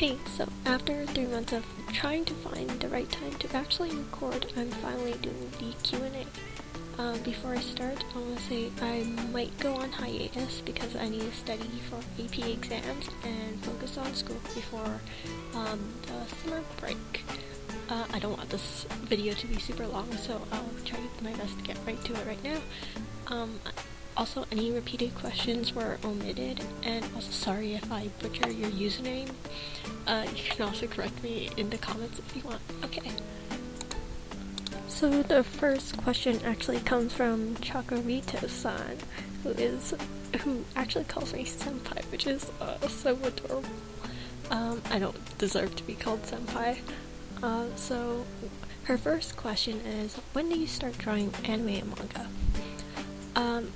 Hey, so after 3 months of trying to find the right time to actually record, I'm finally doing the Q&A. Before I start, I want to say I might go on hiatus because I need to study for AP exams and focus on school before the summer break. I don't want this video to be super long, so I'll try my best to get right to it right now. Also, any repeated questions were omitted, and also sorry if I butcher your username. You can also correct me in the comments if you want. Okay. So the first question actually comes from Chakarito-san, who actually calls me senpai, which is so adorable. I don't deserve to be called senpai. So her first question is, when do you start drawing anime and manga?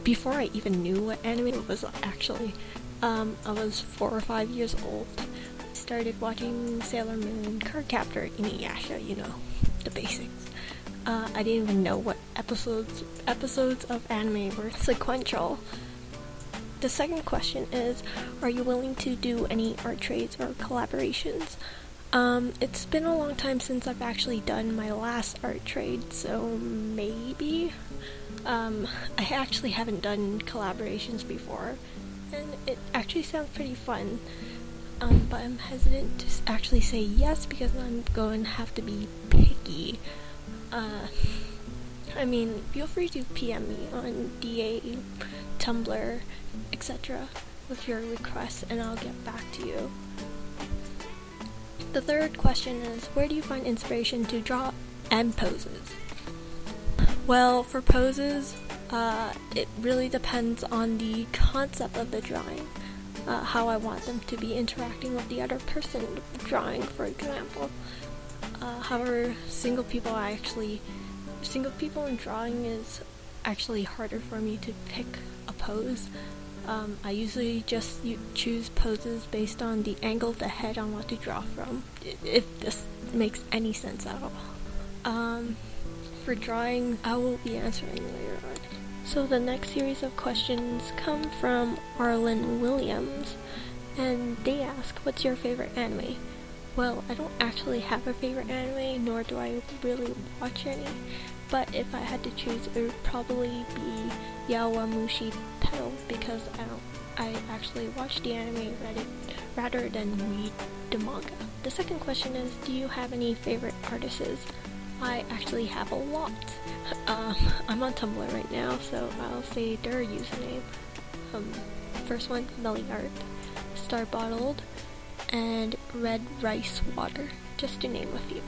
Before I even knew what anime was actually, I was 4 or 5 years old. I started watching Sailor Moon, Cardcaptor, Inuyasha, you know, the basics. I didn't even know what episodes of anime were sequential. The second question is, are you willing to do any art trades or collaborations? It's been a long time since I've actually done my last art trade, so maybe. I actually haven't done collaborations before, and it actually sounds pretty fun, but I'm hesitant to actually say yes because I'm going to have to be picky. I mean, feel free to PM me on DA, Tumblr, etc. with your requests, and I'll get back to you. The third question is, where do you find inspiration to draw and poses? Well, for poses, it really depends on the concept of the drawing, how I want them to be interacting with the other person drawing, for example. However, single people in drawing is actually harder for me to pick a pose. I usually just choose poses based on the angle of the head I want to draw from, if this makes any sense at all. For drawing, I will be answering later on. So the next series of questions come from Arlen Williams, and they ask, what's your favorite anime? Well, I don't actually have a favorite anime, nor do I really watch any, but if I had to choose, it would probably be Yawamushi Pedal, because I actually watch the anime rather than read the manga. The second question is, do you have any favorite artists? I actually have a lot. I'm on Tumblr right now, so I'll say their username. First one, Melly Art, Star Bottled, and Red Rice Water, just to name a few.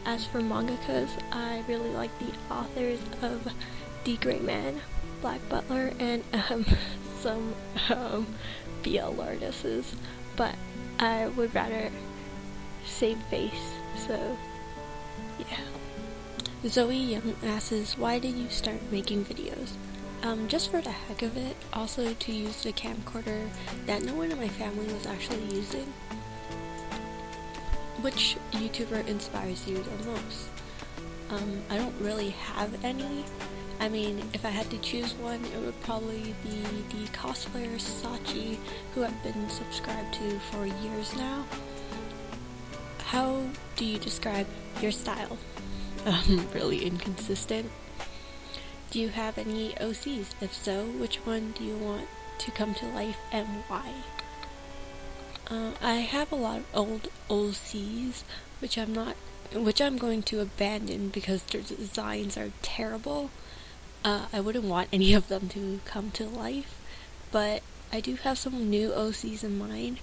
As for mangakas, I really like the authors of The Gray Man, Black Butler, and some BL artists, but I would rather save face, so yeah. Zoe Young asks, why did you start making videos? Just for the heck of it, also to use the camcorder that no one in my family was actually using. Which YouTuber inspires you the most? I don't really have any. I mean, if I had to choose one, it would probably be the cosplayer Sachi, who I've been subscribed to for years now. How do you describe your style? Really inconsistent. Do you have any OCs? If so, which one do you want to come to life and why? I have a lot of old OCs, which I'm going to abandon because their designs are terrible. I wouldn't want any of them to come to life, but I do have some new OCs in mind.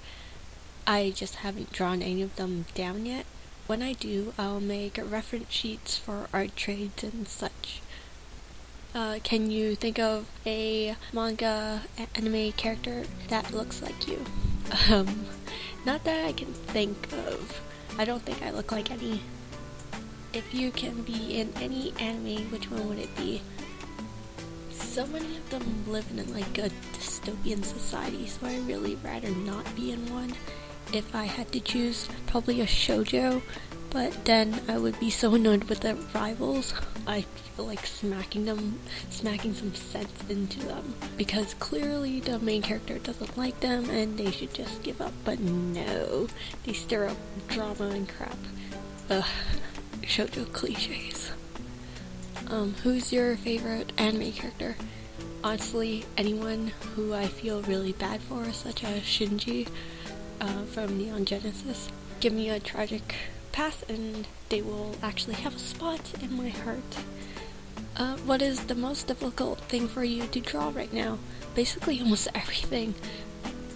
I just haven't drawn any of them down yet. When I do, I'll make reference sheets for art trades and such. Can you think of a manga anime character that looks like you? Not that I can think of. I don't think I look like any. If you can be in any anime, which one would it be? So many of them live in like a dystopian society, so I'd really rather not be in one. If I had to choose, probably a shoujo, but then I would be so annoyed with the rivals. I feel like smacking some sense into them, because clearly the main character doesn't like them and they should just give up, but no, they stir up drama and crap. Ugh, shoujo cliches. Who's your favorite anime character? Honestly, anyone who I feel really bad for, such as Shinji from Neon Genesis. Give me a tragic past and they will actually have a spot in my heart. What is the most difficult thing for you to draw right now? Basically almost everything.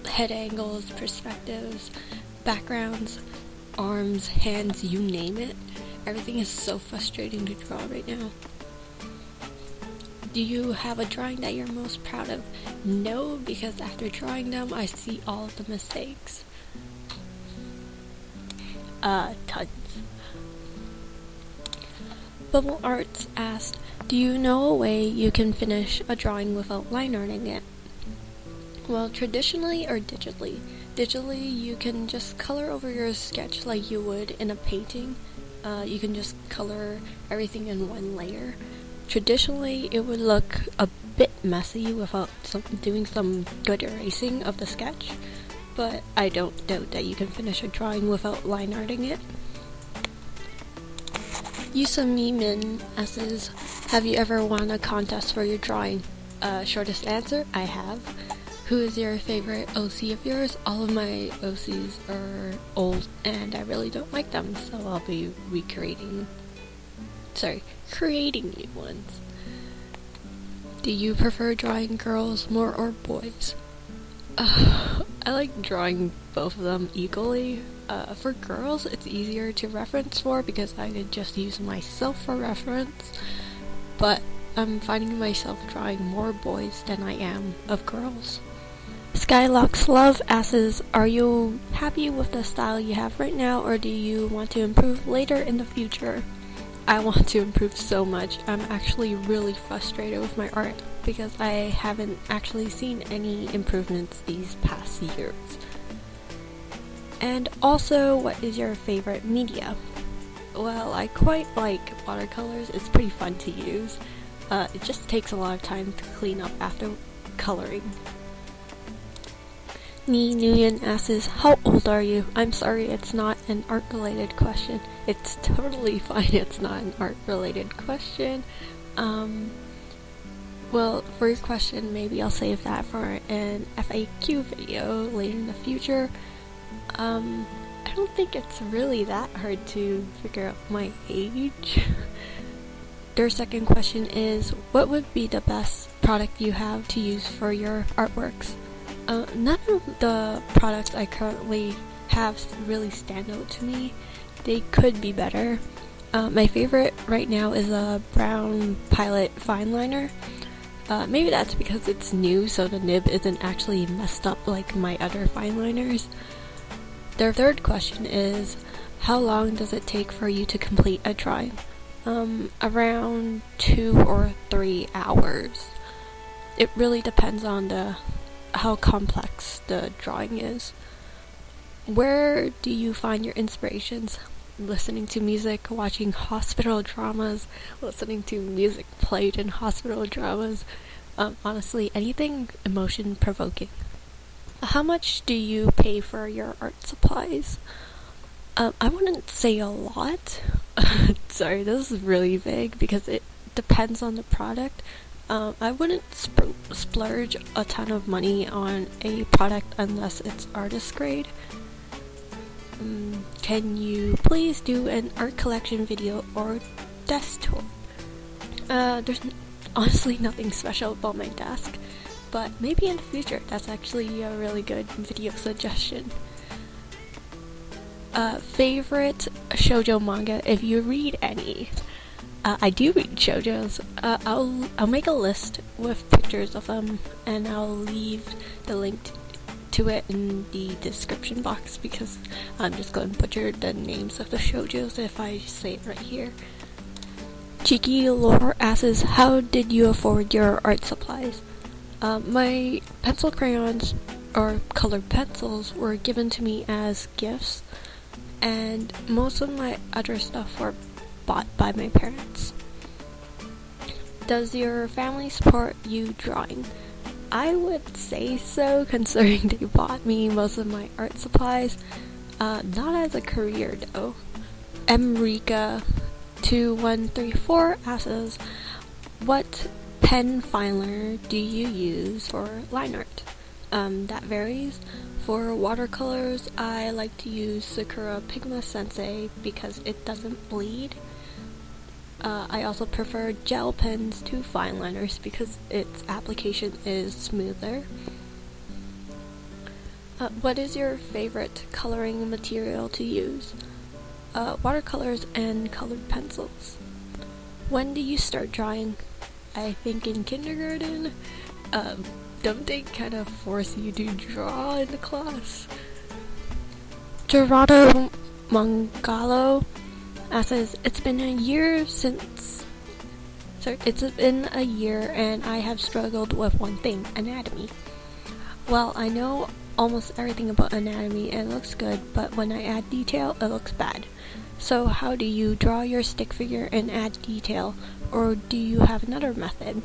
Head angles, perspectives, backgrounds, arms, hands, you name it. Everything is so frustrating to draw right now. Do you have a drawing that you're most proud of? No, because after drawing them, I see all of the mistakes. Tons. Bubble Arts asked, do you know a way you can finish a drawing without line arting it? Well, traditionally or digitally. Digitally, you can just color over your sketch like you would in a painting. You can just color everything in one layer. Traditionally, it would look a bit messy without doing some good erasing of the sketch, but I don't doubt that you can finish a drawing without line arting it. Yusamimin asks, have you ever won a contest for your drawing? Shortest answer, I have. Who is your favorite OC of yours? All of my OCs are old and I really don't like them, so I'll be creating new ones. Do you prefer drawing girls more or boys? I like drawing both of them equally. For girls, it's easier to reference for because I could just use myself for reference, but I'm finding myself drawing more boys than I am of girls. Skylock's Love asks, are you happy with the style you have right now, or do you want to improve later in the future? I want to improve so much. I'm actually really frustrated with my art because I haven't actually seen any improvements these past years. And also, what is your favorite media? Well, I quite like watercolors. It's pretty fun to use. It just takes a lot of time to clean up after coloring. Ni Nguyen asks, how old are you? I'm sorry, it's not an art-related question. It's totally fine, it's not an art-related question. Well, for your question, maybe I'll save that for an FAQ video later in the future. I don't think it's really that hard to figure out my age. Their second question is, what would be the best product you have to use for your artworks? None of the products I currently have really stand out to me. They could be better. My favorite right now is a brown Pilot fine liner. Maybe that's because it's new, so the nib isn't actually messed up like my other fine liners. Their third question is, how long does it take for you to complete a drawing? Around 2 or 3 hours. It really depends on how complex the drawing is. Where do you find your inspirations? Listening to music, watching hospital dramas, listening to music played in hospital dramas. Honestly, anything emotion provoking. How much do you pay for your art supplies? I wouldn't say a lot. Sorry, this is really vague because it depends on the product. I wouldn't splurge a ton of money on a product unless it's artist grade. Can you please do an art collection video or desk tour? There's honestly nothing special about my desk, but maybe in the future. That's actually a really good video suggestion. Favorite shoujo manga, if you read any. I do read shoujos. I'll make a list with pictures of them, and I'll leave the link to it in the description box because I'm just going to butcher the names of the shoujos if I say it right here. Cheeky Lore asks, how did you afford your art supplies? My pencil crayons or colored pencils were given to me as gifts. and most of my other stuff were bought by my parents. Does your family support you drawing? I would say so, considering they bought me most of my art supplies. Not as a career though. Emrika2134 asks, what pen filer do you use for line art? That varies. For watercolors, I like to use Sakura Pigma Sensei because it doesn't bleed. I also prefer gel pens to fine liners because its application is smoother. What is your favorite coloring material to use? Watercolors and colored pencils. When do you start drawing? I think in kindergarten. Don't they kind of force you to draw in the class? Gerardo Mangalo says, it's been a year and I have struggled with one thing, anatomy. Well, I know almost everything about anatomy and it looks good, but when I add detail, it looks bad. So how do you draw your stick figure and add detail, or do you have another method?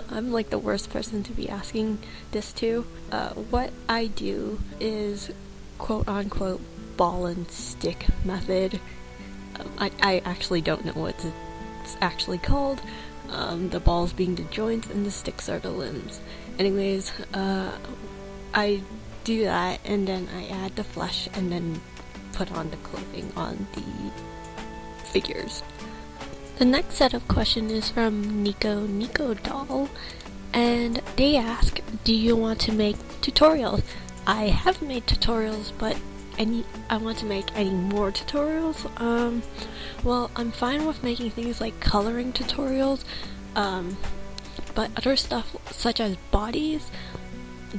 I'm like the worst person to be asking this to. What I do is quote unquote ball and stick method. I actually don't know what it's actually called. The balls being the joints and the sticks are the limbs. Anyways, I do that and then I add the flesh and then put on the clothing on the figures. The next set of questions is from Nico Doll, and they ask, do you want to make tutorials? I have made tutorials, but I want to make any more tutorials. Well, I'm fine with making things like coloring tutorials, but other stuff such as bodies,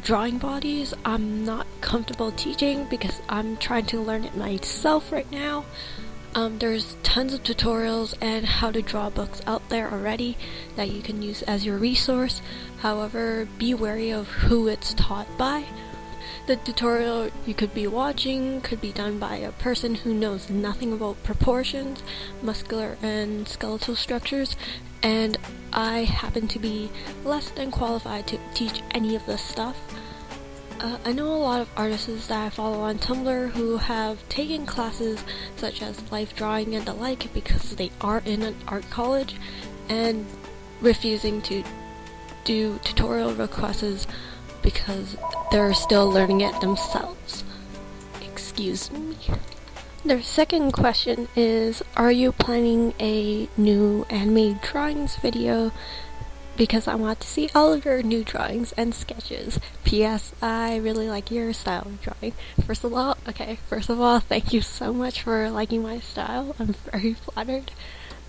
drawing bodies, I'm not comfortable teaching because I'm trying to learn it myself right now. There's tons of tutorials and how to draw books out there already that you can use as your resource. However, be wary of who it's taught by. The tutorial you could be watching could be done by a person who knows nothing about proportions, muscular and skeletal structures, and I happen to be less than qualified to teach any of this stuff. I know a lot of artists that I follow on Tumblr who have taken classes such as life drawing and the like because they are in an art college and refusing to do tutorial requests because they're still learning it themselves. Excuse me. Their second question is, are you planning a new anime drawings video? Because I want to see all of your new drawings and sketches. P.S. I really like your style of drawing. First of all, thank you so much for liking my style. I'm very flattered.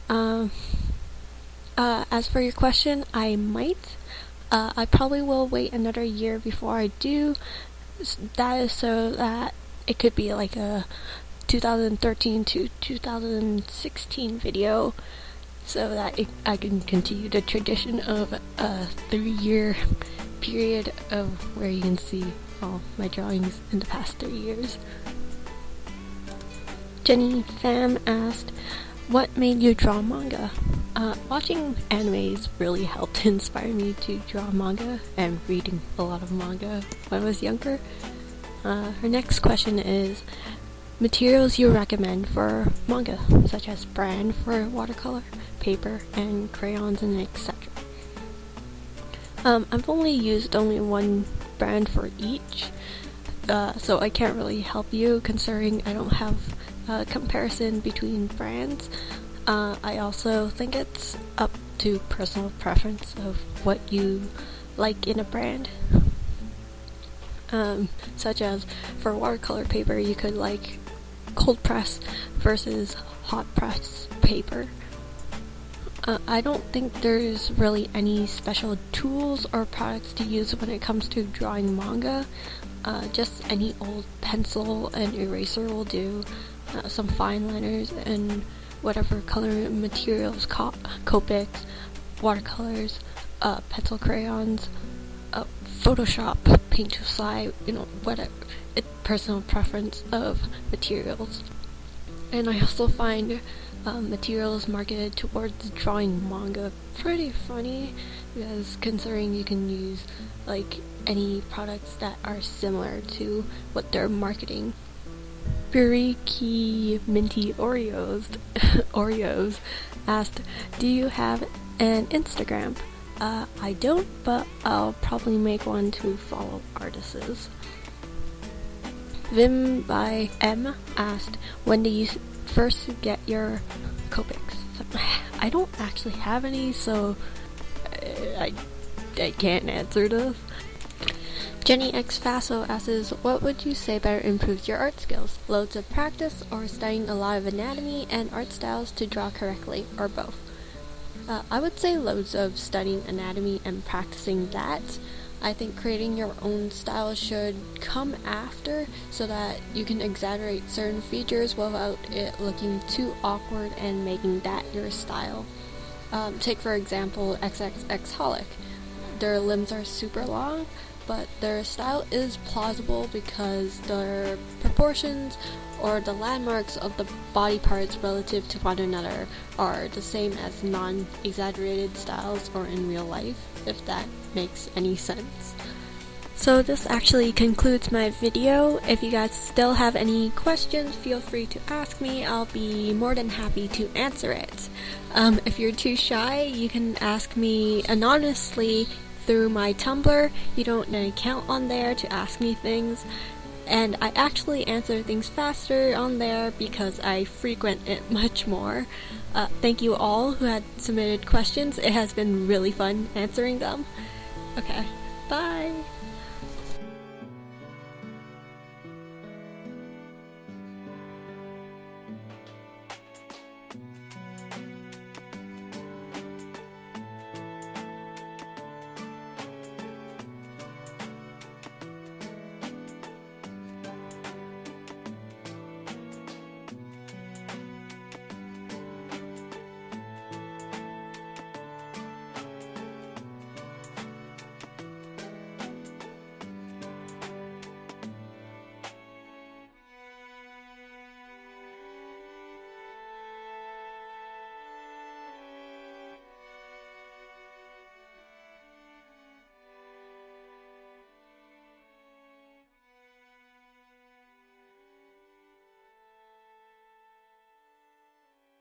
As for your question, I might. I probably will wait another year before I do. That is so that it could be like a 2013 to 2016 video, so that I can continue the tradition of a 3-year period of where you can see all my drawings in the past 3 years. Jenny Pham asked, what made you draw manga? Watching animes really helped inspire me to draw manga and reading a lot of manga when I was younger. Her next question is, materials you recommend for manga, such as brand for watercolor, paper, and crayons, and etc. I've only used one brand for each, so I can't really help you considering I don't have a comparison between brands. I also think it's up to personal preference of what you like in a brand. Such as for watercolor paper, you could like cold press versus hot press paper. I don't think there's really any special tools or products to use when it comes to drawing manga. Just any old pencil and eraser will do, some fine liners, and whatever color materials, Copics, watercolors, pencil crayons, Photoshop, Paint to Fly, whatever. It's personal preference of materials. And I also find materials marketed towards drawing manga pretty funny, because considering you can use like any products that are similar to what they're marketing. Buriki Minty Oreos asked, do you have an Instagram? I don't, but I'll probably make one to follow artists. Vim by M asked, when do you first get your Copics? I don't actually have any, so I can't answer this. Jenny X Faso asks, what would you say better improves your art skills? Loads of practice, or studying a lot of anatomy and art styles to draw correctly, or both? I would say loads of studying anatomy and practicing that. I think creating your own style should come after, so that you can exaggerate certain features without it looking too awkward and making that your style. Take for example XXX-holic. Their limbs are super long, but their style is plausible because their proportions or the landmarks of the body parts relative to one another are the same as non-exaggerated styles or in real life, if that makes any sense. So this actually concludes my video. If you guys still have any questions, feel free to ask me. I'll be more than happy to answer it. If you're too shy, you can ask me anonymously through my Tumblr. You don't need an account on there to ask me things, and I actually answer things faster on there because I frequent it much more. Thank you all who had submitted questions. It has been really fun answering them. Okay, bye!